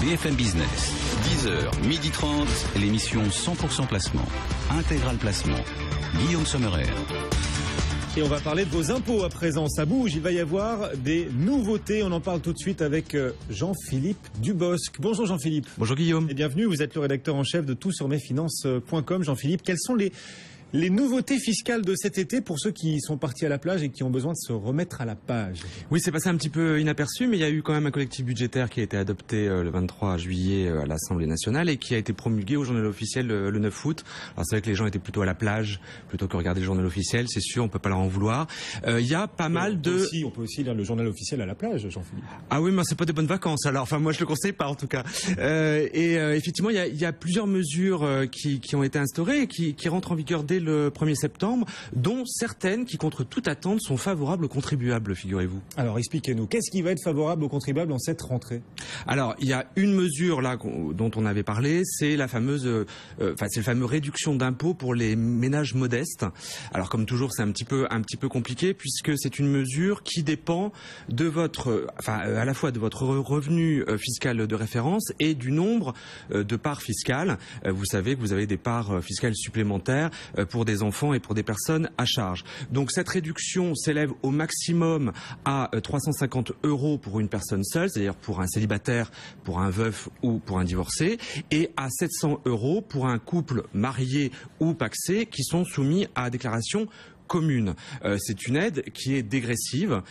BFM Business, 10h, 12h30, l'émission 100% placement, intégral placement, Guillaume Sommerer. Et on va parler de vos impôts à présent, ça bouge, il va y avoir des nouveautés, on en parle tout de suite avec Jean-Philippe Dubosc. Bonjour Jean-Philippe. Bonjour Guillaume. Et bienvenue, vous êtes le rédacteur en chef de toutsurmesfinances.com. Jean-Philippe, quelles sont les nouveautés fiscales de cet été pour ceux qui sont partis à la plage et qui ont besoin de se remettre à la page? Oui, c'est passé un petit peu inaperçu, mais il y a eu quand même un collectif budgétaire qui a été adopté le 23 juillet à l'Assemblée nationale et qui a été promulgué au journal officiel le 9 août. Alors c'est vrai que les gens étaient plutôt à la plage plutôt que regarder le journal officiel, c'est sûr, on peut pas leur en vouloir. Il y a pas mal de... On peut aussi lire le journal officiel à la plage, Jean-Philippe. Ah oui, mais c'est pas des bonnes vacances alors, enfin moi je le conseille pas en tout cas. Effectivement, il y a plusieurs mesures qui ont été instaurées et qui rentrent en vigueur dès le 1er septembre, dont certaines qui, contre toute attente, sont favorables aux contribuables, figurez-vous. Alors, expliquez-nous, qu'est-ce qui va être favorable aux contribuables en cette rentrée? Alors, il y a une mesure là dont on avait parlé, c'est la fameuse, c'est le fameux réduction d'impôt pour les ménages modestes. Alors, comme toujours, c'est un petit peu compliqué puisque c'est une mesure qui dépend de votre, à la fois de votre revenu fiscal de référence et du nombre de parts fiscales. Vous savez que vous avez des parts fiscales supplémentaires pour des enfants et pour des personnes à charge. Donc cette réduction s'élève au maximum à 350 € pour une personne seule, c'est-à-dire pour un célibataire, pour un veuf ou pour un divorcé, et à 700 € pour un couple marié ou pacsé qui sont soumis à déclaration commune. C'est une aide qui est dégressive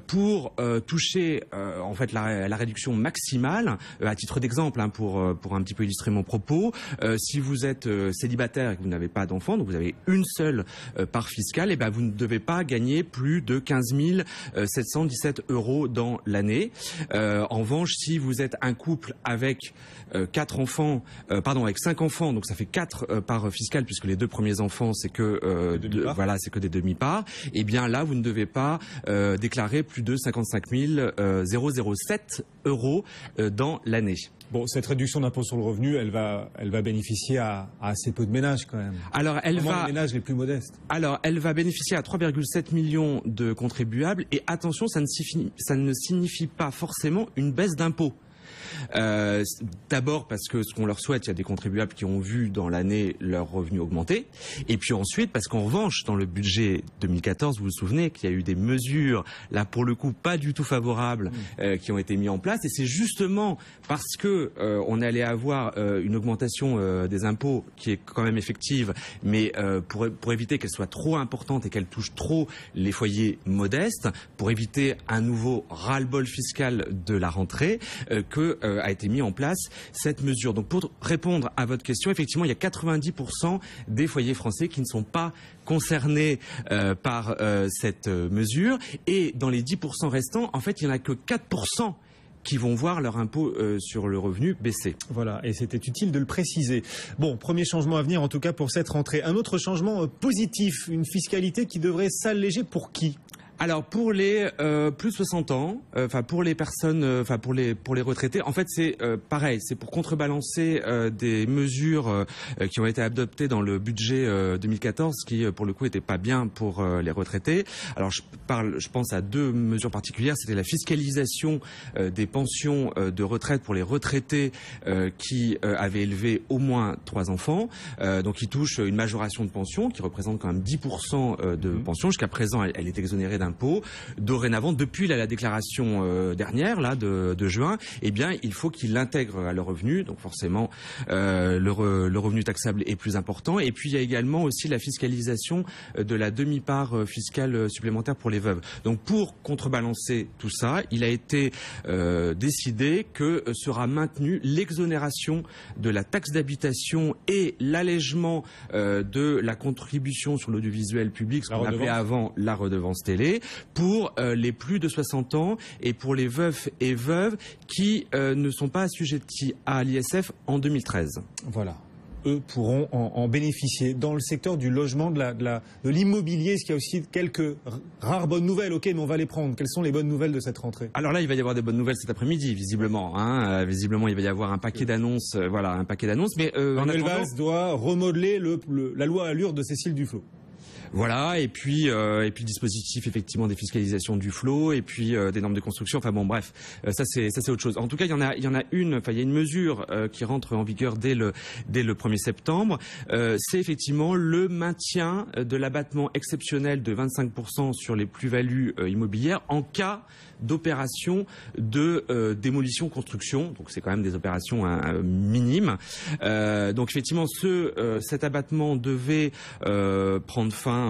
pour toucher en fait la réduction maximale. À titre d'exemple, pour un petit peu illustrer mon propos, si vous êtes célibataire et que vous n'avez pas d'enfant, donc vous avez une seule part fiscale, et ben vous ne devez pas gagner plus de 15 717 € dans l'année. En revanche, si vous êtes un couple avec avec 5 enfants, donc ça fait 4 parts fiscales puisque les 2 premiers enfants c'est que c'est que des demi-parts, et bien là vous ne devez pas déclarer plus de 55 007 € dans l'année. Bon, cette réduction d'impôt sur le revenu, elle va bénéficier à assez peu de ménages quand même. Alors les ménages les plus modestes. Alors elle va bénéficier à 3,7 millions de contribuables, et attention, ça ne signifie pas forcément une baisse d'impôt. D'abord parce que ce qu'on leur souhaite, il y a des contribuables qui ont vu dans l'année leurs revenus augmenter, et puis ensuite parce qu'en revanche dans le budget 2014, vous vous souvenez qu'il y a eu des mesures là pour le coup pas du tout favorables qui ont été mises en place, et c'est justement parce que on allait avoir une augmentation des impôts qui est quand même effective, mais pour éviter qu'elle soit trop importante et qu'elle touche trop les foyers modestes, pour éviter un nouveau ras-le-bol fiscal de la rentrée, que a été mis en place cette mesure. Donc pour répondre à votre question, effectivement, il y a 90% des foyers français qui ne sont pas concernés par cette mesure, et dans les 10% restants, en fait, il n'y en a que 4% qui vont voir leur impôt sur le revenu baisser. Voilà, et c'était utile de le préciser. Bon, premier changement à venir en tout cas pour cette rentrée. Un autre changement positif, une fiscalité qui devrait s'alléger pour qui ? Alors pour les plus de 60 ans, pour les personnes, pour les retraités, en fait c'est pareil, c'est pour contrebalancer des mesures qui ont été adoptées dans le budget 2014, qui pour le coup n'étaient pas bien pour les retraités. Alors je pense à 2 mesures particulières. C'était la fiscalisation des pensions de retraite pour les retraités qui avaient élevé au moins 3 enfants, donc qui touchent une majoration de pension qui représente quand même 10% de pension. Jusqu'à présent, elle est exonérée d'impôt. Dorénavant, depuis la déclaration dernière là de juin, eh bien il faut qu'ils l'intègrent à leur revenu, donc forcément le revenu taxable est plus important. Et puis il y a également aussi la fiscalisation de la demi-part fiscale supplémentaire pour les veuves. Donc pour contrebalancer tout ça, il a été décidé que sera maintenue l'exonération de la taxe d'habitation et l'allègement de la contribution sur l'audiovisuel public, ce qu'on appelait avant la redevance télé, pour les plus de 60 ans et pour les veufs et veuves qui ne sont pas assujettis à l'ISF en 2013. Voilà. Eux pourront en bénéficier. Dans le secteur du logement, de l'immobilier, est-ce qu'il y a aussi quelques rares bonnes nouvelles? Ok, mais on va les prendre. Quelles sont les bonnes nouvelles de cette rentrée? Alors là, il va y avoir des bonnes nouvelles cet après-midi, visiblement. Visiblement, il va y avoir un paquet d'annonces. Un paquet d'annonces. Mais Manuel Valls doit remodeler la loi Allure de Cécile Duflot. Voilà, et puis dispositif effectivement des fiscalisations du flot, et puis des normes de construction. Enfin bon, bref, ça c'est autre chose. En tout cas, il y a une mesure qui rentre en vigueur dès le 1er septembre. C'est effectivement le maintien de l'abattement exceptionnel de 25% sur les plus-values immobilières en cas d'opération de démolition-construction. Donc c'est quand même des opérations minimes. Donc effectivement, cet abattement devait prendre fin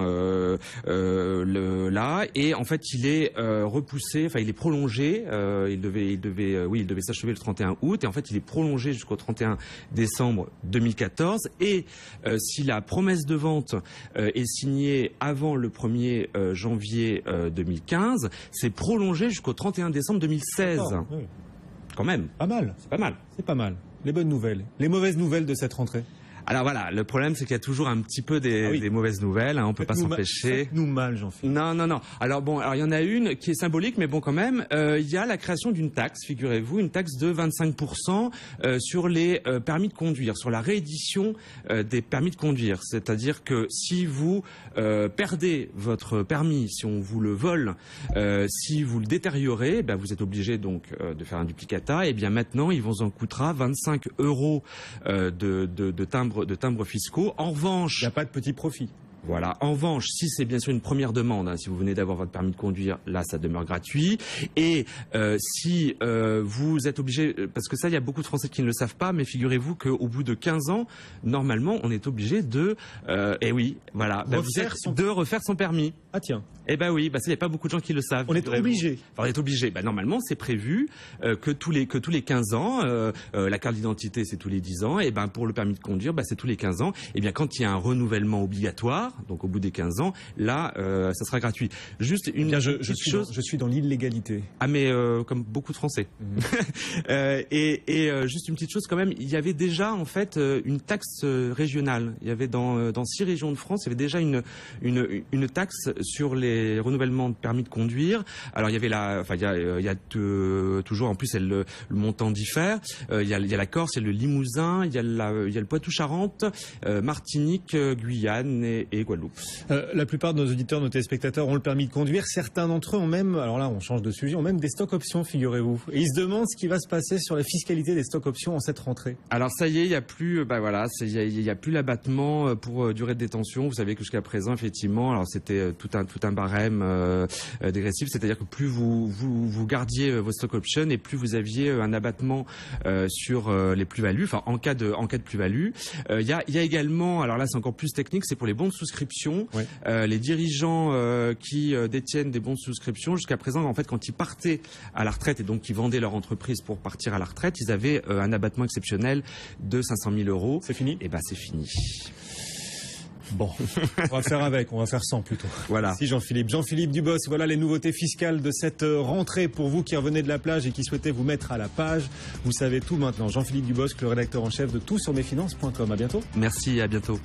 là, et en fait il est repoussé, enfin il est prolongé. Il devait s'achever le 31 août, et en fait il est prolongé jusqu'au 31 décembre 2014. Et si la promesse de vente est signée avant le 1er janvier 2015, c'est prolongé jusqu'au 31 décembre 2016. Oui. Quand même. Pas mal. C'est pas mal. C'est pas mal. Les bonnes nouvelles. Les mauvaises nouvelles de cette rentrée. Alors voilà, le problème c'est qu'il y a toujours un petit peu des mauvaises nouvelles, hein, on peut pas s'empêcher. Faites-nous mal, Jean-Philippe. Non. Alors il y en a une qui est symbolique, mais bon quand même, il y a la création d'une taxe, figurez-vous, une taxe de 25% sur les permis de conduire, sur la réédition des permis de conduire. C'est-à-dire que si vous perdez votre permis, si on vous le vole, si vous le détériorez, vous êtes obligé donc de faire un duplicata. Et bien maintenant, il vous en coûtera 25 € de timbres fiscaux. En revanche, il n'y a pas de petit profit. Voilà. En revanche, si c'est bien sûr une première demande, hein, si vous venez d'avoir votre permis de conduire, là, ça demeure gratuit. Et si vous êtes obligé, parce que ça, il y a beaucoup de Français qui ne le savent pas, mais figurez-vous qu'au bout de 15 ans, normalement, on est obligé de, de refaire son permis. Ah tiens. Eh ben oui, ça, il n'y a pas beaucoup de gens qui le savent. On est obligé. Enfin, on est obligé. Normalement, c'est prévu que tous les 15 ans, la carte d'identité, c'est tous les 10 ans, et pour le permis de conduire, c'est tous les 15 ans. Et bien, quand il y a un renouvellement obligatoire, donc au bout des 15 ans, là, ça sera gratuit. Juste une petite chose. Je suis dans l'illégalité. Ah mais comme beaucoup de Français. Et juste une petite chose quand même, il y avait déjà en fait une taxe régionale. Il y avait dans 6 régions de France, il y avait déjà une taxe sur les renouvellements de permis de conduire. Alors il y avait toujours en plus le montant diffère. Il y a la Corse, il y a le Limousin, il y a le Poitou-Charentes, Martinique, Guyane et Guadeloupe. La plupart de nos auditeurs, nos téléspectateurs ont le permis de conduire. Certains d'entre eux ont même, alors là on change de sujet, ont même des stock options, figurez-vous. Et ils se demandent ce qui va se passer sur la fiscalité des stock options en cette rentrée. Alors ça y est, il y a plus, il y a plus l'abattement pour durée de détention. Vous savez que jusqu'à présent, effectivement, alors c'était tout un barème dégressif, c'est-à-dire que plus vous gardiez vos stock options et plus vous aviez un abattement sur les plus-values, enfin en cas de plus-value. Il y a également, alors là c'est encore plus technique, c'est pour les bons de souscription. Oui. Les dirigeants qui détiennent des bons de souscription, jusqu'à présent, en fait, quand ils partaient à la retraite et donc ils vendaient leur entreprise pour partir à la retraite, ils avaient un abattement exceptionnel de 500 000 €. C'est fini ? Eh ben, c'est fini. Bon, on va faire avec, on va faire sans plutôt. Voilà. Merci Jean-Philippe Dubos. Voilà les nouveautés fiscales de cette rentrée pour vous qui revenez de la plage et qui souhaitez vous mettre à la page. Vous savez tout maintenant. Jean-Philippe Dubos, le rédacteur en chef de toutsurmesfinances.com. À bientôt. Merci, à bientôt.